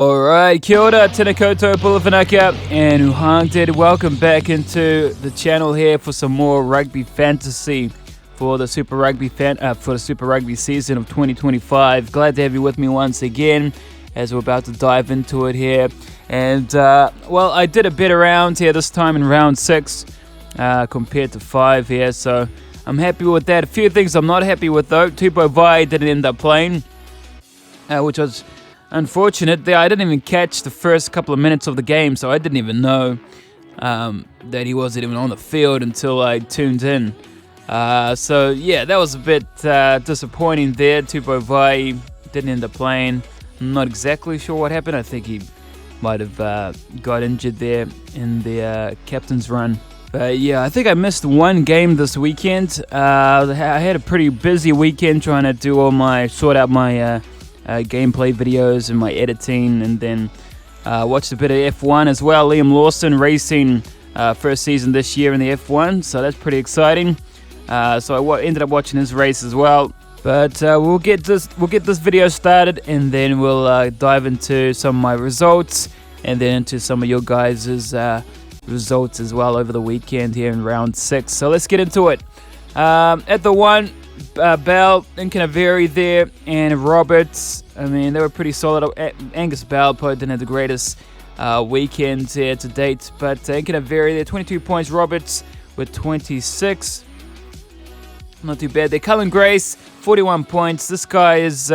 Alright, kia ora, tēnā koutou, Pulafanaka, and Uhangted. Welcome back into the channel here for some more rugby fantasy for the Super Rugby season of 2025. Glad to have you with me once again as we're about to dive into it here. And well, I did a better round here this time in round 6 compared to 5 here, so I'm happy with that. A few things I'm not happy with though. Tupou Vai didn't end up playing, which was unfortunate. There, I didn't even catch the first couple of minutes of the game, so I didn't even know that he wasn't even on the field until I tuned in. So yeah, that was a bit disappointing there. Tupou Vai didn't end up playing. I'm not exactly sure what happened. I think he might have got injured there in the captain's run. But yeah, I think I missed one game this weekend. I had a pretty busy weekend trying to sort out my gameplay videos and my editing, and then watched a bit of F1 as well. Liam Lawson racing first season this year in the F1, so that's pretty exciting. So I ended up watching his race as well. But we'll get this video started, and then we'll dive into some of my results, and then into some of your guys' results as well over the weekend here in round 6. So let's get into it. At the 1, Bell and Canaveri there, and Roberts. I mean, they were pretty solid. Angus Bell probably didn't have the greatest weekend here to date, but Canaveri there, 22 points. Roberts with 26. Not too bad there. Cullen Grace, 41 points. This guy is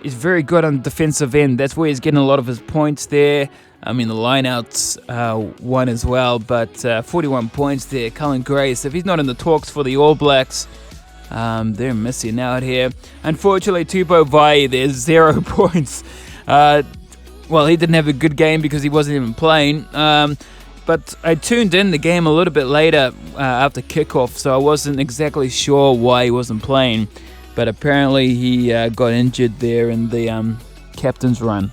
very good on the defensive end. That's where he's getting a lot of his points there. I mean, the lineouts won as well, but 41 points there. Cullen Grace, if he's not in the talks for the All Blacks, they're missing out here. Unfortunately, Tupou Vai, there's 0 points. Well, he didn't have a good game because he wasn't even playing. But I tuned in the game a little bit later after kickoff, so I wasn't exactly sure why he wasn't playing. But apparently he got injured there in the captain's run.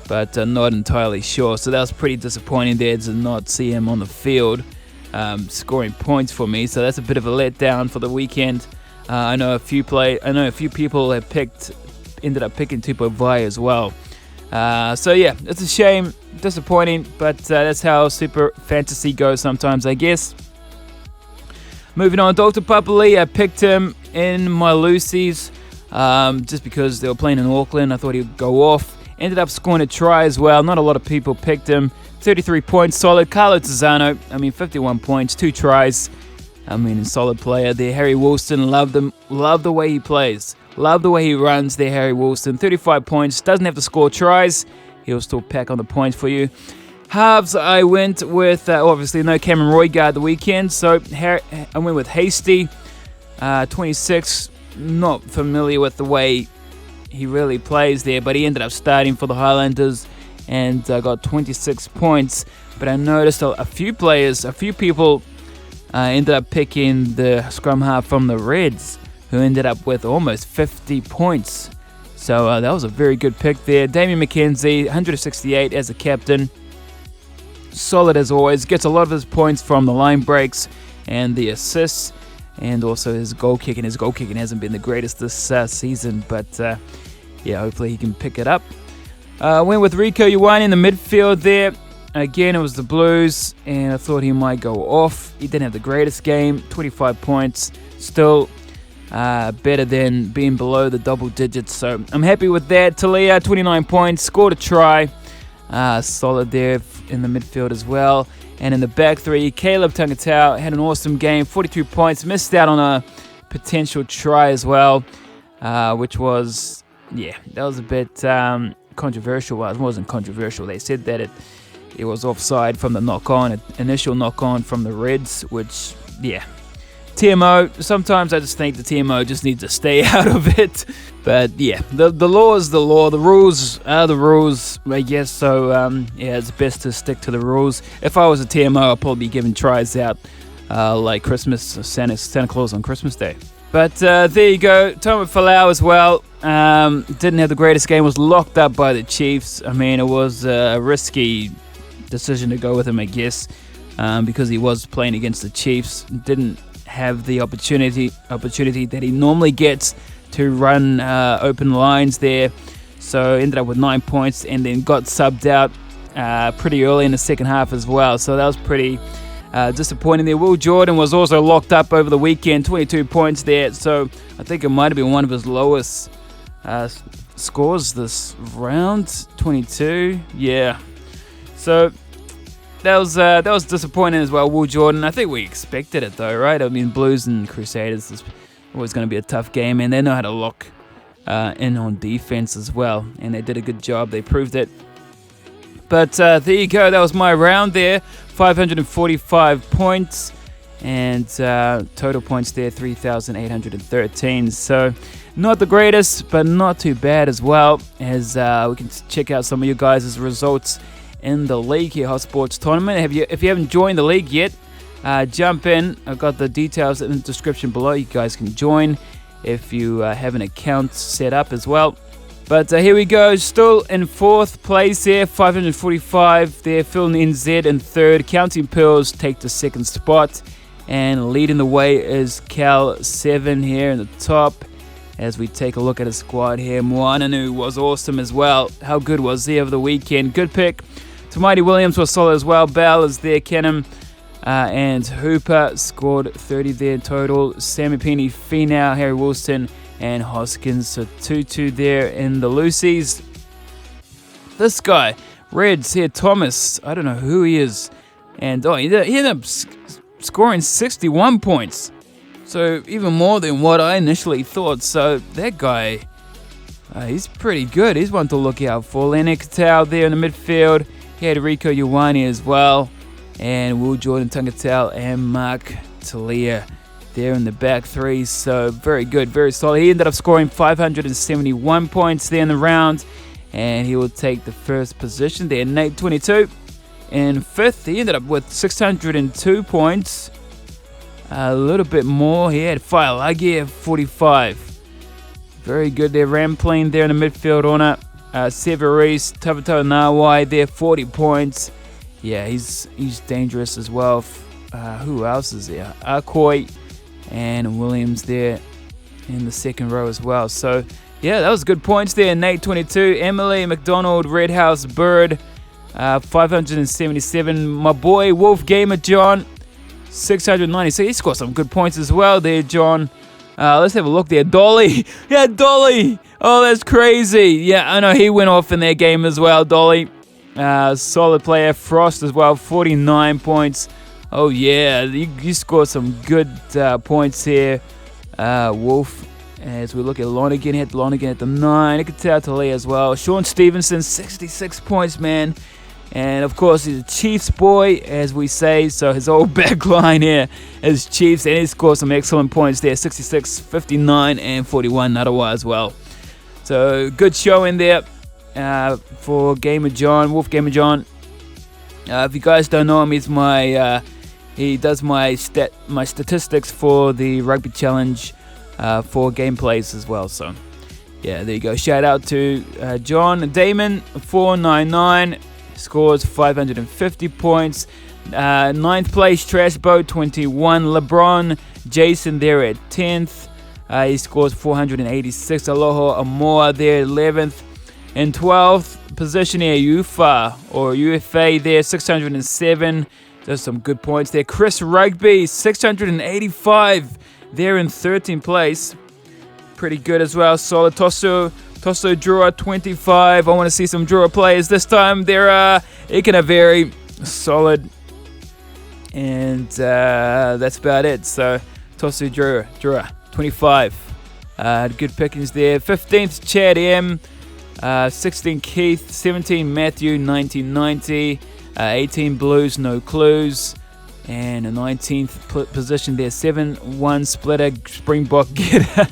But not entirely sure. So that was pretty disappointing there to not see him on the field scoring points for me. So that's a bit of a letdown for the weekend. I know a few people have ended up picking Tupou Vai as well. So yeah, it's a shame, disappointing, but that's how Super Fantasy goes sometimes, I guess. Moving on, Dr. Papali, I picked him in my Lucy's just because they were playing in Auckland. I thought he'd go off. Ended up scoring a try as well. Not a lot of people picked him. 33 points, solid. Carlo Tizzano, 51 points, 2 tries. A solid player there. Harry Woolston, loved him. Love the way he plays. Love the way he runs there, Harry Woolston. 35 points, doesn't have to score tries. He'll still pack on the points for you. Halves, I went with, obviously no Cameron Roygaard the weekend, so I went with Hasty. 26, not familiar with the way he really plays there, but he ended up starting for the Highlanders and got 26 points. But I noticed a few people ended up picking the scrum half from the Reds, who ended up with almost 50 points. So that was a very good pick there. Damien McKenzie, 168 as a captain. Solid as always. Gets a lot of his points from the line breaks and the assists, and also his goal kicking. His goal kicking hasn't been the greatest this season, but yeah, hopefully he can pick it up. Went with Rico Ioane in the midfield there. Again, it was the Blues, and I thought he might go off. He didn't have the greatest game. 25 points. Still better than being below the double digits, so I'm happy with that. Talia, 29 points. Scored a try. Solid there in the midfield as well. And in the back three, Caleb Tangatau had an awesome game. 42 points. Missed out on a potential try as well, which was, yeah, that was a bit controversial. Well, it wasn't controversial. They said that it was offside from the knock-on, initial knock-on from the Reds, which, yeah. TMO, sometimes I just think the TMO just needs to stay out of it. But yeah, the law is the law. The rules are the rules, I guess. So yeah, it's best to stick to the rules. If I was a TMO, I'd probably be giving tries out like Christmas, Santa Claus on Christmas Day. But there you go. Tomo Falau as well. Didn't have the greatest game. Was locked up by the Chiefs. It was a risky decision to go with him, I guess, because he was playing against the Chiefs. Didn't have the opportunity that he normally gets to run open lines there. So ended up with 9 points and then got subbed out pretty early in the second half as well. So that was pretty disappointing there. Will Jordan was also locked up over the weekend, 22 points there. So I think it might have been one of his lowest scores this round, 22. Yeah. So that was disappointing as well, Will Jordan. I think we expected it though, right? I mean, Blues and Crusaders is always going to be a tough game, and they know how to lock in on defense as well, and they did a good job. They proved it. But there you go. That was my round there. 545 points, and total points there 3,813. So not the greatest, but not too bad as well. As we can check out some of you guys' results in the league here, Hot Sports Tournament. If you haven't joined the league yet, jump in. I've got the details in the description below. You guys can join if you have an account set up as well. But here we go, still in fourth place here, 545 there. Phil NZ in third. Counting Pearls take the second spot, and leading the way is Cal 7 here in the top. As we take a look at his squad here, Moananu was awesome as well. How good was he over the weekend? Good pick. Tamati Williams was solid as well. Bell is there. Kenham and Hooper scored 30 there in total. Sammy Penny, Finau, Harry Wilson, and Hoskins. So 2-2 there in the Lucies. This guy, Reds here, Thomas. I don't know who he is. And he ended up scoring 61 points. So even more than what I initially thought. So that guy, he's pretty good. He's one to look out for. Lenny Katau there in the midfield. He had Rico Ioane as well. And Will Jordan, Tangatau, and Mark Talia there in the back three. So very good, very solid. He ended up scoring 571 points there in the round. And he will take the first position there. Nate 22 in fifth. He ended up with 602 points. A little bit more. He had Failagi at 45. Very good there. Ramplane there in the midfield order. Severis, Tavato Nawai there, 40 points. Yeah, he's dangerous as well. Who else is there? Akoi and Williams there in the second row as well. So, yeah, that was good points there. Nate 22, Emily McDonald, Red House Bird, 577. My boy Wolf Gamer John, 690. So he scored some good points as well there, John. Let's have a look there. Dolly. Yeah, Dolly. Oh, that's crazy. Yeah, I know he went off in their game as well, Dolly. Solid player. Frost as well, 49 points. Oh, yeah, you scored some good points here, Wolf. As we look at Lonergan, hit Lonergan at the 9. Ikatau as well. Sean Stevenson, 66 points, man. And, of course, he's a Chiefs boy, as we say. So his whole back line here is Chiefs. And he scored some excellent points there. 66, 59, and 41 Narawa as well. So good showing there for Gamer John, Wolf Gamer John. If you guys don't know him, he's he does my statistics for the Rugby Challenge for gameplays as well. So, yeah, there you go. Shout out to John. Damon, 499. Scores 550 points. Ninth place, Trash Boat, 21. LeBron Jason there at 10th. He scores 486. Aloha Amoa there, 11th. In 12th position here, UFA there, 607. There's some good points there. Chris Rugby, 685 there in 13th place. Pretty good as well. Solid. Tosso Drua, 25. I want to see some Drua players this time. They're very solid. And that's about it. So, Tosso Drua, 25. Good pickings there. 15th, Chad M. 16 Keith, 17 Matthew, 1990. 18 Blues, no clues. And a 19th position there, 7-1 Splitter, Springbok Getter,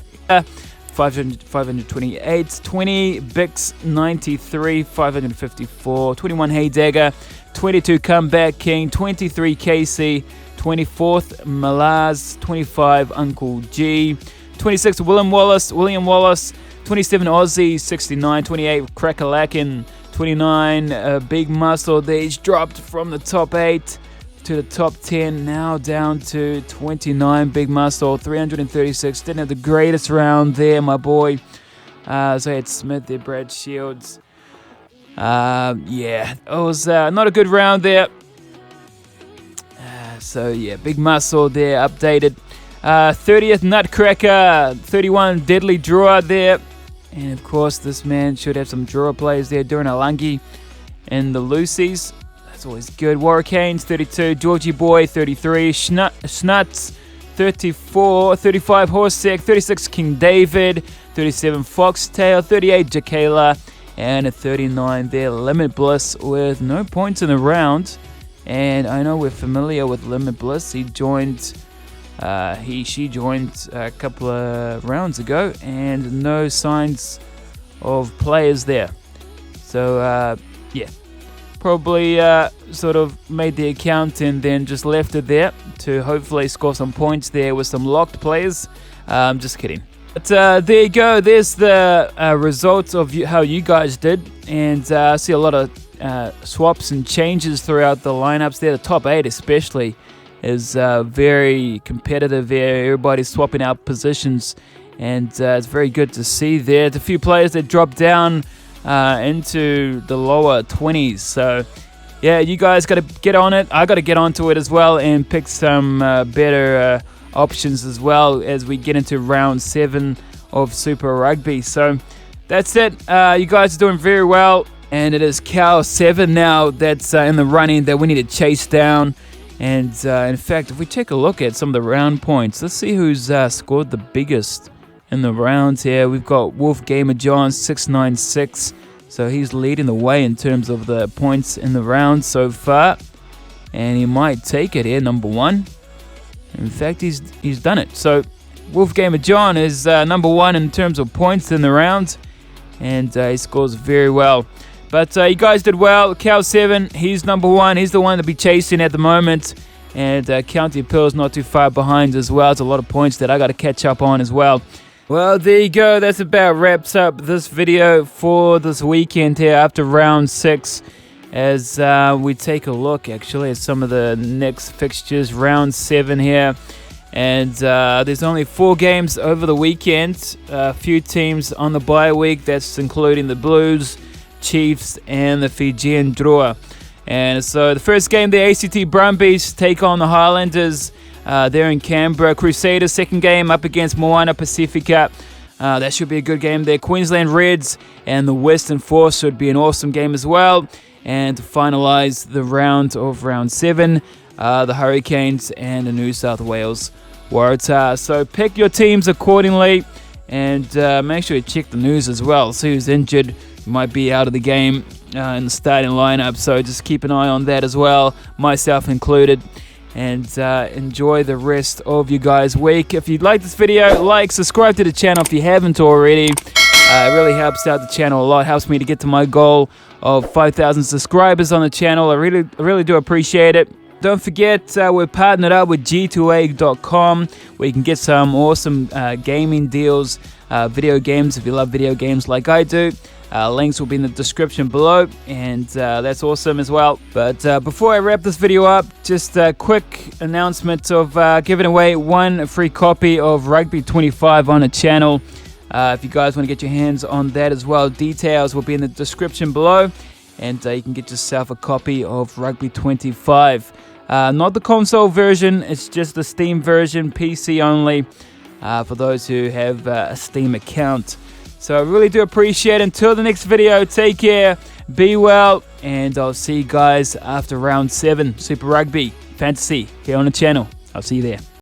528. 20 Bix, 93, 554. 21 Heydagger, 22 Comeback King, 23 Casey, 24th Malaz, 25 Uncle G, 26 William Wallace, 27 Aussie, 69, 28 Crackalakin, 29 Big Muscle. He's dropped from the top 8 to the top 10, now down to 29 Big Muscle, 336. Didn't have the greatest round there, my boy. So I had Smith there, Brad Shields. Yeah, it was not a good round there. So yeah, Big Muscle there, updated. 30th Nutcracker, 31 Deadly Drawer there. And of course, this man should have some drawer players there. Duran Alangi and the Lucy's. That's always good. Warricanes, 32. Georgie Boy, 33. Snuts, 34. 35 Horsec, 36 King David, 37 Foxtail, 38 Jakayla, and a 39 there, Limit Bliss with no points in the round. And I know we're familiar with Limit Bliss. She joined a couple of rounds ago, and no signs of players there. So yeah, probably sort of made the account and then just left it there to hopefully score some points there with some locked players. Just kidding. But there you go. There's the results of how you guys did, and I see a lot of swaps and changes throughout the lineups there. The top 8 especially is very competitive there. Everybody's swapping out positions, and it's very good to see there. There's a few players that dropped down into the lower 20s. So yeah, you guys got to get on it. I got to get onto it as well and pick some better options as well as we get into round 7 of Super Rugby. So that's it. You guys are doing very well, and it is Cow 7 now that's in the running that we need to chase down. And in fact, if we take a look at some of the round points, let's see who's scored the biggest in the rounds here. We've got Wolf Gamer John 696, so he's leading the way in terms of the points in the round so far, and he might take it here, number 1. In fact, he's done it. So Wolf Gamer John is number 1 in terms of points in the round, and he scores very well. But you guys did well. Cow 7, he's number 1. He's the one to be chasing at the moment. And County Pearl's not too far behind as well. It's a lot of points that I got to catch up on as well. Well, there you go. That's about wraps up this video for this weekend here after round 6. As we take a look actually at some of the next fixtures. Round 7 here. And there's only 4 games over the weekend. A few teams on the bye week. That's including the Blues, Chiefs, and the Fijian Drua. And so the first game, the ACT Brumbies take on the Highlanders there in Canberra. Crusaders, second game up against Moana Pacifica. That should be a good game there. Queensland Reds and the Western Force should be an awesome game as well. And to finalise the round of round 7, the Hurricanes and the New South Wales Waratahs. So pick your teams accordingly, and make sure you check the news as well. See who's injured, might be out of the game in the starting lineup. So just keep an eye on that as well, myself included. And enjoy the rest of you guys' week. If you like this video, like, subscribe to the channel if you haven't already. It really helps out the channel a lot. Helps me to get to my goal of 5,000 subscribers on the channel. I really do appreciate it. Don't forget, we're partnered up with g2a.com, where you can get some awesome gaming deals, video games, if you love video games like I do. Links will be in the description below, and that's awesome as well. But before I wrap this video up, just a quick announcement of giving away 1 free copy of Rugby 25 on the channel. If you guys want to get your hands on that as well, details will be in the description below, and you can get yourself a copy of Rugby 25. Not the console version, it's just the Steam version, PC only, for those who have a Steam account. So I really do appreciate it. Until the next video, take care, be well, and I'll see you guys after round 7 Super Rugby Fantasy here on the channel. I'll see you there.